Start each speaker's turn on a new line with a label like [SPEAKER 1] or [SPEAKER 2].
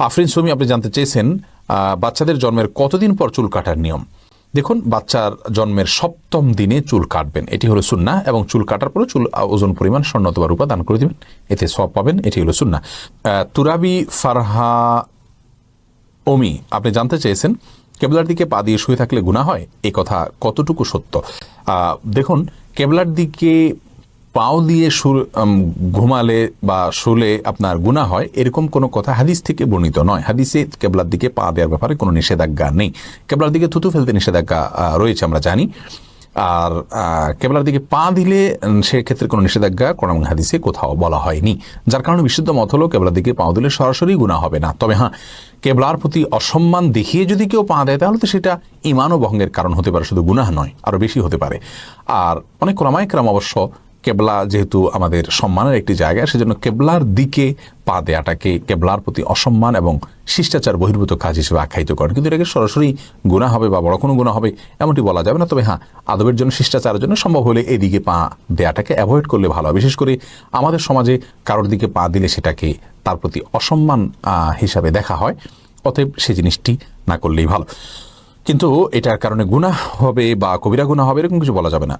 [SPEAKER 1] আফরিন সুমি আপনি জানতে চেয়েছেন বাচ্চাদের জন্মের কতদিন পর চুল কাটার নিয়ম। দেখুন, বাচ্চার জন্মের ৭ম দিনে চুল কাটবেন, এটি হলো সুন্নাহ, এবং চুল কাটার পরে চুল ওজন পরিমাণ স্বর্ণ অথবা রূপা দান করে দিবেন, এতে সওয়াব পাবেন, এটি হলো সুন্নাহ। তুরাবি ফারহা ওমি আপনি জানতে চেয়েছেন কেবলার দিকে পা দিয়ে শুয়ে থাকলে গুনাহ হয়, এই কথা কতটুকু সত্য? দেখুন, কেবলার দিকে পাও দিয়ে ঘুমালে বা শুলে আপনার গুনাহ হয় এরকম কোনো কথা হাদিস থেকে বর্ণিত নয়। হাদিসে কেবলার দিকে পা দেওয়ার ব্যাপারে কোনো নিষেধাজ্ঞা নেই। কেবলার দিকে থুতু ফেলতে নিষেধাজ্ঞা রয়েছে আমরা জানি, আর কেবলার দিকে পা দিলে সেক্ষেত্রে কোনো নিষেধাজ্ঞা কোরআন হাদিসে কোথাও বলা হয়নি। যার কারণে বিশুদ্ধ মত হলো কেবলার দিকে পা দিলে সরাসরি গুনাহ হবে না। তবে হ্যাঁ, কেবলার প্রতি অসম্মান দেখিয়ে যদি কেউ পা দেয় তাহলে তো সেটা ঈমান ও ভঙ্গের কারণ হতে পারে, শুধু গুনাহ নয়, আরও বেশি হতে পারে। আর অনেক ওলামায়ে কেরাম অবশ্য কেবলা যেহেতু আমাদের সম্মানের একটি জায়গা, সেজন্য কেবলার দিকে পা দেয়াটাকে কেবলার প্রতি অসম্মান এবং শিষ্টাচার বহির্ভূত কাজ হিসেবে আখ্যায়িত করেন। কিন্তু এটাকে সরাসরি গুনাহ হবে বা বড় কোনো গুনাহ হবে এমনটি বলা যাবে না। তবে হ্যাঁ, আদবের জন্য, শিষ্টাচারের জন্য সম্ভব হলে এই দিকে পা দেয়াটাকে অ্যাভয়েড করলে ভালো হয়। বিশেষ করে আমাদের সমাজে কারোর দিকে পা দিলে সেটাকে তার প্রতি অসম্মান হিসাবে দেখা হয়, অতএব সে জিনিসটি না করলেই ভালো। কিন্তু এটার কারণে গুনাহ হবে বা কবিরা গুনাহ হবে এরকম কিছু বলা যাবে না।